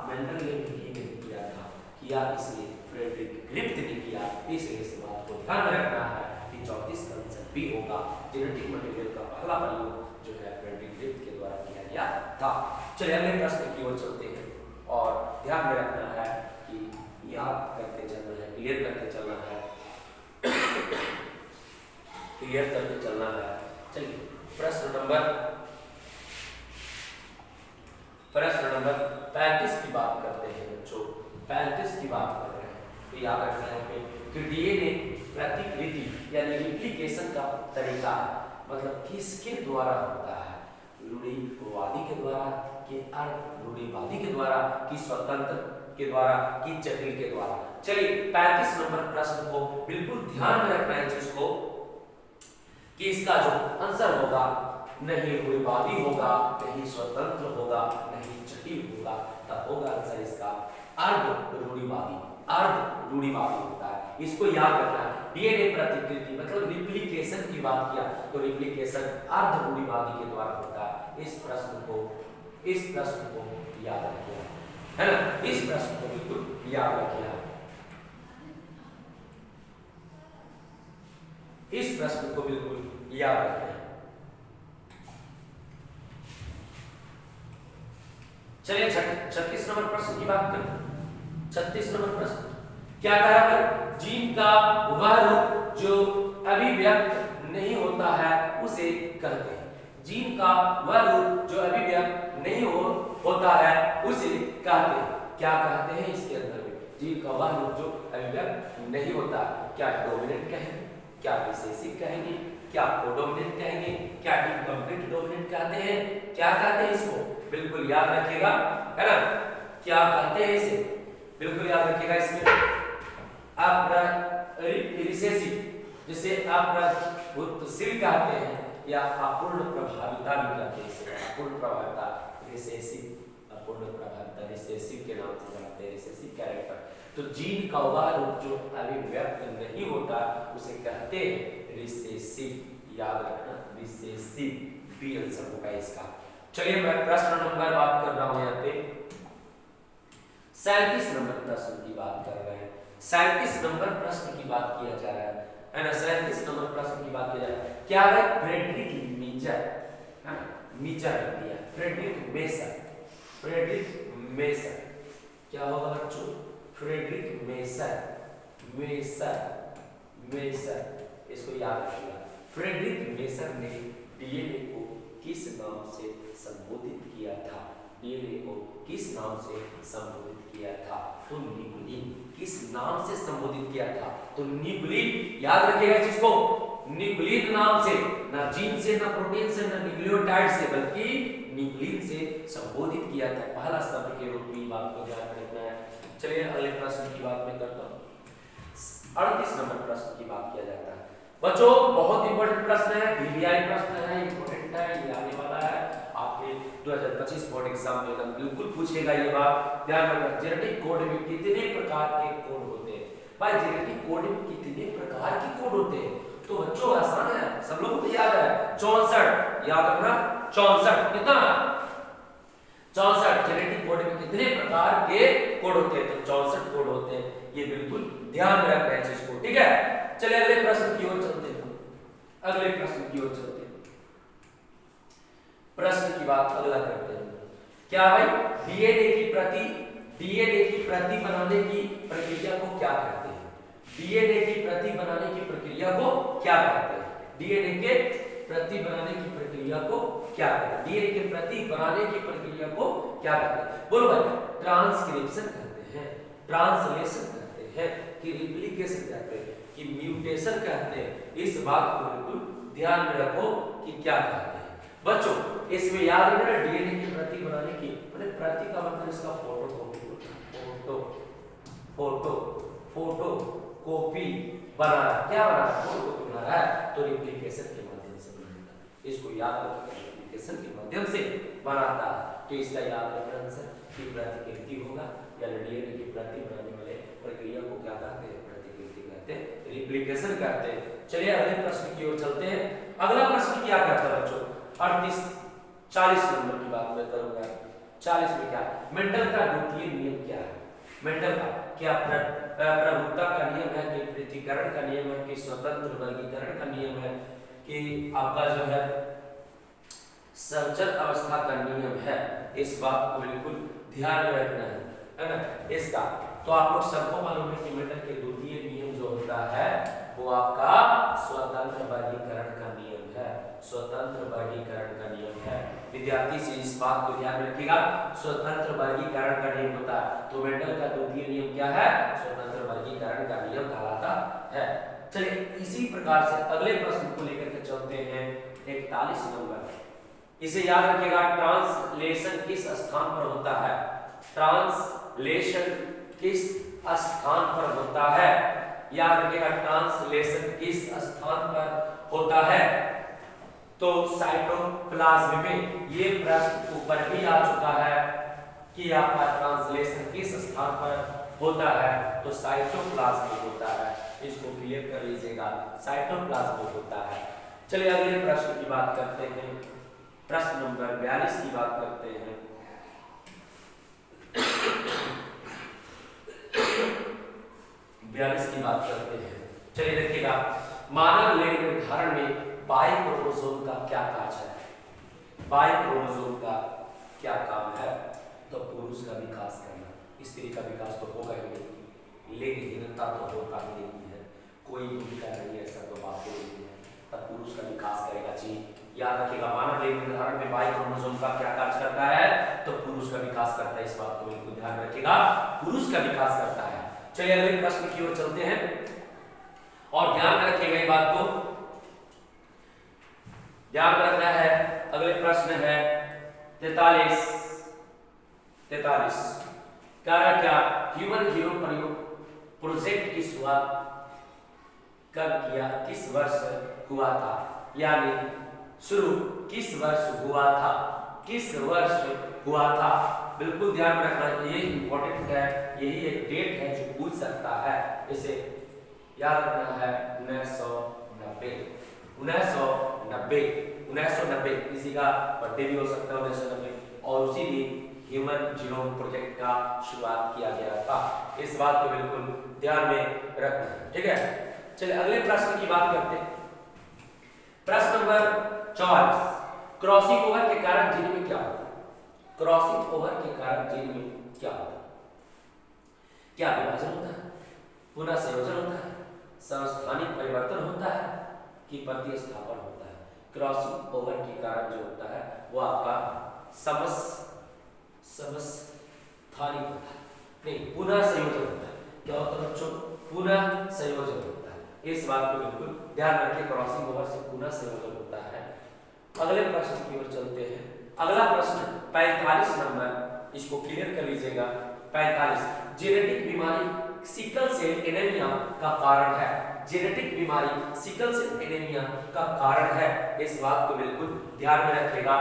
मेंडल ने भी नहीं किया था। किया इसलिए फ्रेडरिक ग्रिप्त ने किया। इसलिए इस बात को ध्यान में रखना है कि 34 का आंसर बी होगा। जेनेटिक मटेरियल का पहला प्रयोग जो है फ्रेडरिक ग्रिप्त के द्वारा किया गया था। चलिए अगले प्रश्न की ओर चलते हैं और ध्यान में रखना है कि याद करके चलना है, क्लियर करके चलना है, क्लियर करके चलना है। चलिए प्रश्न नंबर 35 की बात करते हैं बच्चों। 35 की बात कर रहे हैं तो याद रखना है कि डीएनए प्रतिकृति यानी रिप्लिकेशन का तरीका है, मतलब किसके द्वारा होता है? रूढ़िवादी के द्वारा कि अर्ध रूढ़िवादी के द्वारा कि स्वतंत्र के द्वारा कि जटिल के द्वारा? चलिए 35 नंबर प्रश्न को बिल्कुल ध्यान में रखना है चीज को कि इसका जो आंसर होगा नहीं रूढ़िवादी होगा, नहीं स्वतंत्र होगा, नहीं जटिल होगा, तब होगा आंसर इसका अर्ध रूढ़िवादी। अर्ध रूढ़िवादी होता है, इसको याद रखना है। डीएनए प्रतिकृति मतलब रिप्लिकेशन की बात किया तो रिप्लिकेशन अर्ध रूढ़िवादी के द्वारा होता है। इस प्रश्न को याद रखिए, है ना। इस प्रश्न को बिल्कुल याद रखिए। इस प्रश्न को बिल्कुल याद रखें। चलिए 36 नंबर प्रश्न की बात करें। 36 नंबर प्रश्न क्या कह रहा है? जीन का वह रूप जो अभिव्यक्त नहीं होता है उसे कहते हैं। जीन का वह रूप जो अभिव्यक्त नहीं होता है उसे कहते हैं। क्या कहते हैं इसके अंदर में? जीन का वह रूप जो अभिव्यक्त नहीं होता है। क्या डोमिनेंट कहेंगे, क्या रिसेसिव कहेंगे, क्या कोडोमिनेंट कहेंगे, क्या इनकम्प्लीट डोमिनेंट कहते हैं? क्या कहते हैं इसको? बिल्कुल याद रखिएगा, है ना। क्या कहते हैं इसे? बिल्कुल याद रखिएगा। इसमें रिसेसिव जिसे अप्रभुत्वशील कहते हैं या अपूर्ण प्रभाविता भी कहते हैं। इसे अपूर्ण प्रभाविता, रिसेसिव, अपूर्ण प्रभाविता, रिसेसिव के नाम से जानते हैं, रिसेसिव कैरेक्टर। तो जीन का वह रूप जो अभिव्यक्त नहीं होता उसे कहते हैं रिसेसिव। याद रखना, रिसेसिव बी आंसर होगा इसका। चलिए मैं प्रश्न नंबर बात कर रहा हूं यहाँ पे 37 नंबर प्रश्न की बात कर रहे हैं। 37 नंबर प्रश्न की बात किया जा रहा है ना। 37 नंबर प्रश्न की बात किया जा रहा है। क्या है? फ्रेडरिक मीजर, है ना। मीजर दिया, फ्रेडरिक मेसर, फ्रेडरिक मेसर। क्या होगा बच्चों? Friedrich Miescher, Miescher. इसको याद रखिएगा। फ्रेडरिक मेसर ने डीएनए को किस नाम से संबोधित किया था? डीएनए को किस नाम से संबोधित किया था? तो न्यूक्लिन। किस नाम से संबोधित किया था? तो न्यूक्लिन। याद रखिएगा इस चीज को, न्यूक्लिन नाम से, ना जीन से, ना प्रोटीन से, ना न्यूक्लियोटाइड से, बल्कि न्यूक्लिन से संबोधित किया था। पहला शब्द के रूप में बात को ध्यान रखना है। चलिए अगले प्रश्न की बात मैं करता हूँ। 38 नंबर प्रश्न की बात किया जाता है। बच्चों बहुत इंपॉर्टेंट प्रश्न है, वीवीआई प्रश्न है, इंपॉर्टेंट है, ये आने वाला है आपके 2025 बोर्ड एग्जाम में एकदम बिल्कुल पूछेगा ये बात, ध्यान रखना। जेनेटिक कोड में कितने प्रकार के कोड होते हैं? भाई जेनेटिक कोड में कितने प्रकार के कोड होते हैं? तो बच्चों आसान है, सब लोगों को याद है, 64। याद रखना 64। कितना? 64। जेनेटिक कोड में कितने प्रकार के कोड होते हैं? तो 64 कोड होते हैं। ये बिल्कुल ध्यान में रखना है चीज को, ठीक है। चलिए अगले प्रश्न की ओर चलते हैं। अगले प्रश्न की ओर चलते हैं। प्रश्न की बात अगला करते हैं। क्या भाई? डीएनए की प्रति बनाने की प्रक्रिया को क्या कहते हैं? डीएनए की प्रति बनाने की प्रक्रिया को क्या कहते हैं? डीएनए के प्रति बनाने की प्रक्रिया को क्या कहते हैं? डीएनए के प्रति बनाने की प्रक्रिया को क्या कहते हैं? बोलो भाई। ट्रांसक्रिप्शन कहते हैं, ट्रांसलेशन कहते हैं, कि रिप्लिकेशन कहते हैं, कि म्यूटेशन कहते हैं। इस बात को बिल्कुल ध्यान में रखो कि क्या कहते हैं। बच्चों इसमें याद रखना डीएनए की प्रति बनाने की, मतलब प्रति का मतलब इसका फोटो कॉपी बनाना। क्या बनाना? फोटो कॉपी बनाना है, तो रिप्लिकेशन के माध्यम से बनाता है। इसको याद रखना, रिप्लिकेशन के माध्यम से बनाता है। तो इसका याद रखना आंसर कि प्रतिकृति होगा, या डीएनए की प्रति बनाने वाले प्रक्रिया को क्या कहते हैं? प्रतिकृति कहते हैं, रिप्लिकेशन कहते हैं। चलिए अगले प्रश्न की ओर चलते हैं। अगला प्रश्न क्या कहता है बच्चों? 40 नंबर की बात मैं करूंगा। 40 में क्या? मेंडल का द्वितीय नियम क्या है? मेंडल का क्या प्रभुत्व का नियम है, कि पृथक्करण का नियम है, कि स्वतंत्र वर्गीकरण का नियम है, कि आपका जो है सर्जन अवस्था का नियम है? इस बात को बिल्कुल ध्यान में रखना है ना इसका। तो आप लोग सबको मालूम है कि मेंडल के द्वितीय नियम जो होता है वो आपका स्वतंत्र वर्गीकरण का नियम है, स्वतंत्र वर्गीकरण का नियम है। विद्यार्थी से इस बात को ध्यान में रखिएगा, स्वतंत्र वर्गीकरण का नियम होता है। तो मेंडल का द्वितीय नियम क्या है? स्वतंत्र वर्गीकरण का नियम कहलाता है। चलिए इसी प्रकार से अगले प्रश्न को लेकर के चलते हैं। 41 नंबर, इसे याद रखिएगा। ट्रांसलेशन किस स्थान पर होता है? ट्रांसलेशन किस स्थान पर होता है? याद रखिएगा, ट्रांसलेशन किस स्थान पर होता है? तो साइटोप्लाज्म में। ये प्रश्न ऊपर भी आ चुका है कि आपका ट्रांसलेशन किस स्थान पर होता है? तो साइटोप्लाज्म में होता है। इसको क्लियर कर लीजिएगा, साइटोप्लाज्म में होता है। चलिए अगले प्रश्न की बात करते हैं। प्रश्न नंबर 42 की बात करते हैं। 42 की बात करते हैं। चलिए देखिएगा, मानव लिंग निर्धारण में बाई क्रोमोसोम का क्या कार्य है? बाई क्रोमोसोम का क्या काम है? तो पुरुष का विकास करना। स्त्री का विकास तो होगा ही नहीं, लिंगहीनता तो होता ही नहीं है, कोई भूमिका नहीं, ऐसा तो बात ही नहीं है। तब पुरुष का विकास करेगा जी। याद रखिएगा, मानव लिंग निर्धारण में बाई क्रोमोसोम का क्या कार्य करता है? तो पुरुष का विकास करता है। इस बात को बिल्कुल ध्यान रखिएगा, पुरुष का विकास करता है। चलिए अगले प्रश्न की ओर चलते हैं और ध्यान में रखिएगा ये बात को, ध्यान में रखना है। अगले प्रश्न है 43 क्या ह्यूमन जीनोम प्रोजेक्ट की शुरुआत कब किया? किस वर्ष हुआ था? यानी शुरू किस वर्ष हुआ था? किस वर्ष हुआ था? बिल्कुल ध्यान में रखना, ये इंपॉर्टेंट है, यही एक डेट है जो पूछ सकता है। इसे याद रखना है 1990 किसी का बर्थडे भी हो सकता है 1990, और उसी दिन ह्यूमन जीनोम प्रोजेक्ट का शुरुआत किया गया था। इस बात को बिल्कुल ध्यान में रखना, ठीक है। चलिए अगले प्रश्न की बात करते हैं। प्रश्न नंबर 44, क्रॉसिंग ओवर के कारण जीन में क्या होता है? क्रॉसिंग ओवर के कारण जीन में क्या होता है? क्या विभाजन होता है, पुनः संयोजन होता है, समस्थानिक परिवर्तन होता है, कि प्रतिस्थापन होता है? क्रॉसिंग ओवर के कारण जो होता है वो आपका समस्थानिक होता है, नहीं पुनः संयोजन होता है। क्या होता है बच्चों? पुनः संयोजन होता है। इस बात को बिल्कुल ध्यान रखिए, क्रॉसिंग ओवर से पुनः संयोजन होता है। अगले प्रश्न की ओर चलते हैं। अगला प्रश्न 45 नंबर, इसको क्लियर कर लीजिएगा। 45, जेनेटिक बीमारी सिकल सेल एनीमिया का कारण है। जेनेटिक बीमारी सिकल सेल एनीमिया का कारण है, इस बात को बिल्कुल ध्यान में रखिएगा।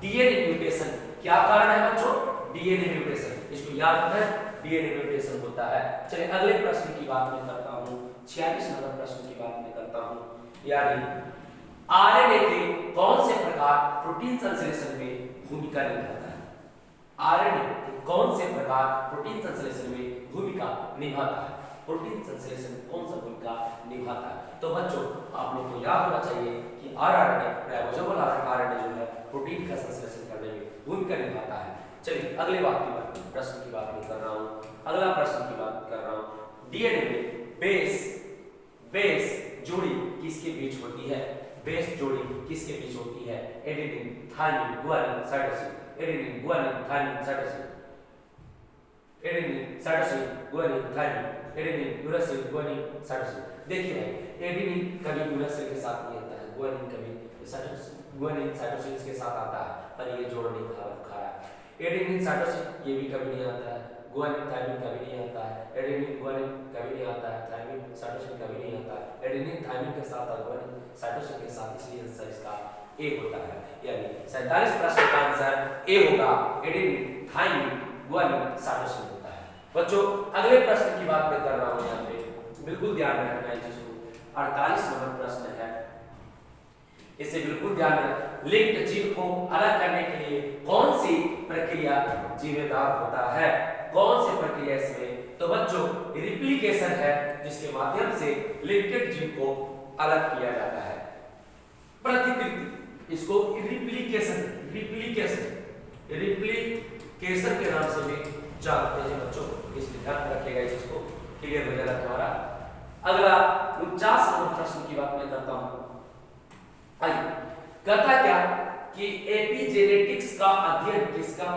डीएनए म्यूटेशन क्या कारण है बच्चों? डीएनए म्यूटेशन, इसको याद रखना है, डीएनए म्यूटेशन होता है। चलिए अगले प्रश्न की बात मैं करता हूं, 46 नंबर प्रश्न की बात मैं करता हूं। यानी आरएनए के कौन से प्रकार प्रोटीन संश्लेषण में भूमिका निभाता है? आरएनए के कौन से प्रकार प्रोटीन संश्लेषण में भूमिका निभाता है? प्रोटीन संश्लेषण कौन सा भूमिका निभाता है? तो बच्चों आप लोग को याद होना चाहिए कि आरएनए, राइबोसोमल आरएनए जो है प्रोटीन का संश्लेषण करने में भूमिका निभाता है। चलिए अगले प्रश्न की बात मैं कर रहा हूं। अगला प्रश्न की बात कर रहा हूं। डीएनए में बेस जोड़ी किसके बीच होती है? बेस जोड़ी किसके बीच होती है? Adenine, thymine, guanine, cytosine. Adenine, guanine, thymine, cytosine. Adenine, cytosine, guanine, thymine. Adenine, uracil, guanine, cytosine. देखिए भाई, एडेनिन कभी यूरासिल के साथ नहीं आता है, गुआनिन कभी साइटोसिन, गुआनिन साइटोसिन के साथ आता है, पर ये जोड़ नहीं खा रहा है। एडेनिन साइटोसिन ये भी कभी नहीं आता है, गुआनिन थाइमिन कभी नहीं आता है, एडेनिन गुआनिन कभी नहीं आता है, थाइमिन साइटोसिन कभी नहीं आता है। एडेनिन थाइमिन के साथ और गुआनिन साइटोसिन के साथ, इसलिए आंसर इसका ए होता है। यानी 47 प्रश्न का आंसर ए होगा, एडेनिन थाइमिन गुआनिन साइटोसिन होता है। बच्चों अगले प्रश्न की बात मैं कर रहा हूं, यहां पे बिल्कुल ध्यान में रखना है चीज को। 48 नंबर प्रश्न है, इसे बिल्कुल ध्यान रखें। लिंक्ड जीव को अलग करने के लिए कौन सी प्रक्रिया जिम्मेदार होता है? कौन सी प्रक्रिया इसमें? तो बच्चों रिप्लिकेशन है, जिसके माध्यम से लिंक्ड जीव को अलग किया जाता है। प्रतिकृति, इसको रिप्लिकेशन के नाम से भी जानते हैं बच्चों, इसलिए ध्यान रखिएगा, इस चीज को क्लियर हो जाएगा तुम्हारा। अगला 49 नंबर प्रश्न की बात मैं करता हूं। आइए, कहता क्या कि एपिजेनेटिक्स का अध्ययन किसका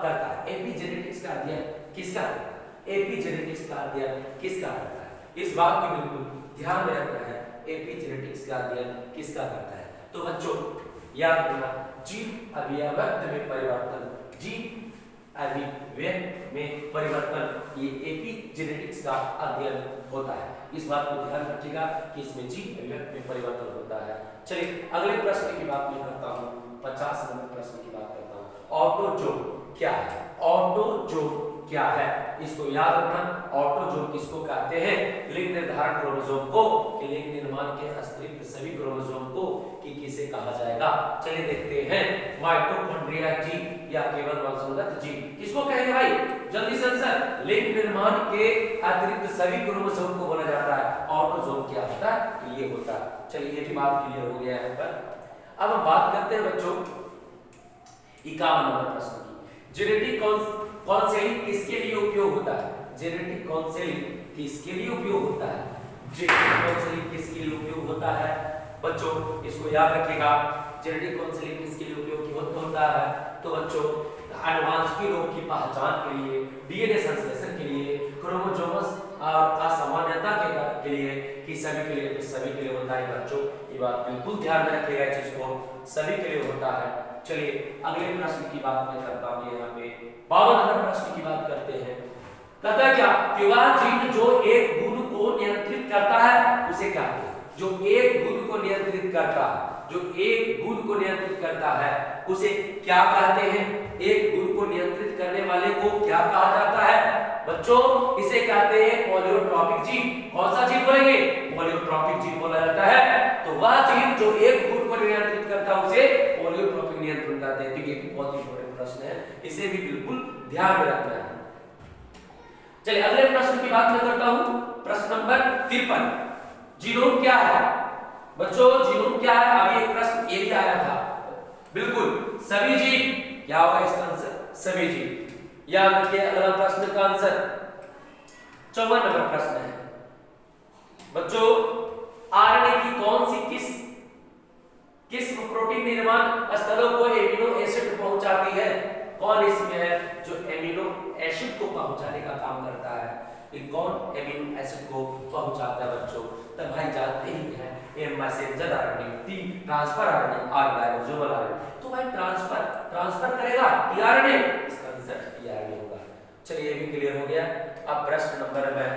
करता है? एपिजेनेटिक्स का अध्ययन किसका करता है? एपिजेनेटिक्स का अध्ययन किसका करता है? इस बात को बिल्कुल ध्यान में रखना है, एपिजेनेटिक्स का अध्ययन किसका करता है? तो बच्चों याद रखना, जीव अभिव्यक्ति में परिवर्तन, ये एपिजेनेटिक्स का अध्ययन होता है। इस बात को ध्यान रखिएगा कि इसमें जीव अभिव्यक्ति में परिवर्तन होता है। चलिए अगले प्रश्न की बात मैं करता हूं, 50 नंबर प्रश्न की बात करता हूं। ऑटोजोम क्या है? ऑटोजोम क्या है? इसको याद रखना। ऑटोजोम किसको कहते हैं? लिंग निर्धारण क्रोमोसोम को, कि लिंग निर्माण के अस्तित्व सभी क्रोमोसोम को कि किसे कहा जाएगा? चलिए देखते हैं। माइटोकॉन्ड्रिया जीव या केवल वंशगत जीव किसको कहेंगे भाई? जल्दी से आंसर। लिंग निर्माण के अतिरिक्त सभी क्रोमोसोम को बोला जाता है ऑटोजोम। क्या होता है? तो ये होता है। चलिए ये भी बात क्लियर हो गया है। पर अब हम बात करते हैं बच्चों 51 नंबर प्रश्न की। जेनेटिक काउंसलिंग किसके लिए उपयोग होता है? जेनेटिक काउंसलिंग किसके लिए उपयोग होता है? जेनेटिक काउंसलिंग किसके लिए उपयोग होता है? बच्चों इसको याद रखिएगा, जेनेटिक काउंसलिंग किसके लिए उपयोग होता है? तो बच्चों अनुवांशिक रोग की पहचान के लिए, डीएनए संश्लेषण के लिए, क्रोमोसोम्स और असामान्यता के लिए, कि सभी के लिए? तो सभी के लिए होता है बच्चों। ये बात बिल्कुल ध्यान में रखिएगा, इस चीज को सभी के लिए होता है। चलिए अगले प्रश्न की बात मैं करता हूं। यहाँ पे 52 नंबर प्रश्न की बात करते हैं। कहता है क्या कि वह जीन जो एक गुण को नियंत्रित करता है उसे क्या कहते हैं? जो एक गुण को नियंत्रित करता है, जो एक गुण को नियंत्रित करता है उसे क्या कहते हैं? एक गुण को नियंत्रित करने वाले को क्या कहा जाता है? बच्चों इसे कहते हैं पॉलीट्रॉपिक जीन। कौन सा जीन बोलेंगे? पॉलीट्रॉपिक जीन बोला जाता है। तो वह जीन जो एक गुण को नियंत्रित करता है उसे पॉलीट्रॉपिक नियंत्रण कहते हैं। तो ये भी बहुत इंपॉर्टेंट प्रश्न है, इसे भी बिल्कुल ध्यान में रखना है। चलिए अगले प्रश्न की बात मैं करता हूं। प्रश्न नंबर 53, जीनोम क्या है? बच्चों जीनोम क्या है? अभी एक प्रश्न ये भी आया था, बिल्कुल सभी जीन। क्या होगा इसका आंसर? सभी जीन। याद रखिए अगला प्रश्न का आंसर 54 नंबर प्रश्न है। बच्चों आरएनए की कौन सी किस प्रोटीन निर्माण स्थलों को एमिनो एसिड पहुंचाती है? पहुंचाने का काम करता है। कि कौन एमिनो एसिड को पहुंचाता है बच्चों? तब भाई जानते ही हैं a messenger RNA, T transfer RNA, R ribosomal RNA. तो भाई ट्रांसफर करेगा टीआरएनए, इसका आंसर टीआरएनए होगा। चलिए ये भी क्लियर हो गया। अब प्रश्न नंबर मैं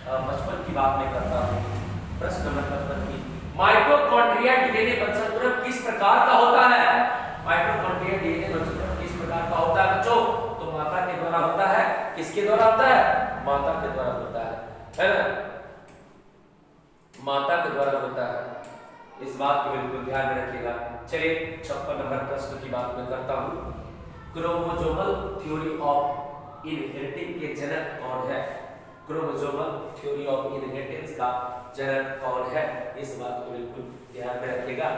55 की बात में करता हूं। प्रश्न नंबर 55 की, माइटोकॉन्ड्रिया डीएनए वंशक्रम किस प्रकार का होता है? माइटोकॉन्ड्रिया डीएनए वंशक्रम किस प्रकार का होता है बच्चों? तो माता के द्वारा होता है। किसके द्वारा होता है? माता के द्वारा होता है ना? माता के द्वारा होता है। इस बात को बिल्कुल ध्यान में रखिएगा। चलिए 56 नंबर प्रश्न की बात मैं करता हूं। क्रोमोसोमल थ्योरी ऑफ इनहेरिटिंग के जनक कौन है? क्रोमोसोमल थ्योरी ऑफ इनहेरिटेंस का जनक कौन है? इस बात को बिल्कुल ध्यान में रखिएगा।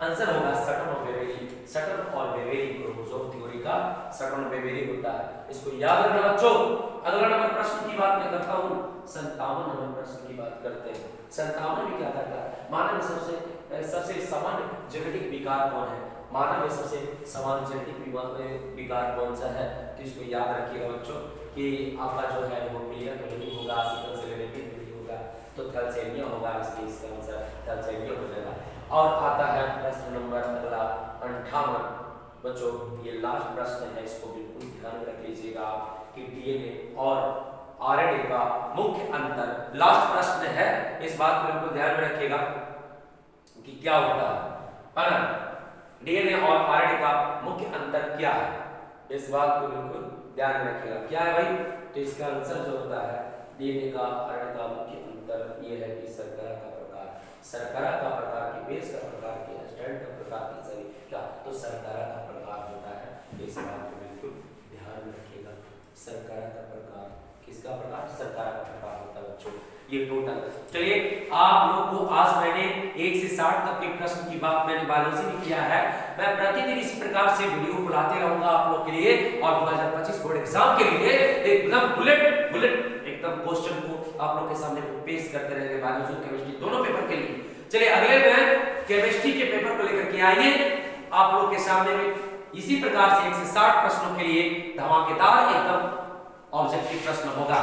आंसर होगा सटन और बेवेरी। सटन और बेवेरी क्रोमोसोम थ्योरी का सटन बेवेरी होता है। इसको याद रखना बच्चों। अगला नंबर प्रश्न की बात मैं करता हूं। 57 नंबर प्रश्न की बात करते हैं। 57 में क्या करता है? मानव में सबसे सामान्य जेनेटिक विकार कौन है? मानव में सबसे सामान्य जेनेटिक विकार कौन सा है? तो इसको याद रखिएगा बच्चों कि आपका जो है हेमोफीलिया तो नहीं होगा, सिकल सेल एनीमिया नहीं होगा, तो थैलेसीमिया होगा। इसलिए इसका आंसर थैलेसीमिया हो जाएगा। और आता है प्रश्न नंबर अगला 58 बच्चों, ये लास्ट प्रश्न है, इसको बिल्कुल ध्यान में रख लीजिएगा कि डीएनए और आरएनए का मुख्य अंतर, लास्ट प्रश्न है, इस बात को बिल्कुल ध्यान में रखिएगा कि क्या होता है ना? डीएनए और आरएनए का मुख्य अंतर क्या है? इस बात को बिल्कुल ध्यान में रखिएगा। क्या है भाई? तो इसका आंसर जो होता है डीएनए का आरएनए का मुख्य अंतर ये है कि शर्करा का प्रकार, शर्करा का प्रकार की बेस का प्रकार की स्टैंड का प्रकार की सभी क्या, तो शर्करा का प्रकार होता है। इस बात को बिल्कुल ध्यान में रखिएगा। शर्करा का प्रकार, किसका प्रकार? शर्करा का प्रकार होता है बच्चों। ये टोटल। चलिए आप लोग को आज मैंने 1 से 60 तक के प्रश्न की बात मैंने बायोलॉजी में किया है। मैं प्रतिदिन इसी प्रकार से वीडियो बुलाते रहूंगा आप लोग के लिए, और 2025 बोर्ड एग्जाम के लिए एकदम बुलेट एकदम क्वेश्चन को आप लोग के सामने पेश करते रहेंगे, बायोलॉजी केमिस्ट्री दोनों पेपर के लिए। चलिए अगले में केमिस्ट्री के पेपर को लेकर के आएंगे आप लोग के सामने में इसी प्रकार से 1 से 60 प्रश्नों के लिए धमाकेदार एकदम ऑब्जेक्टिव प्रश्न होगा।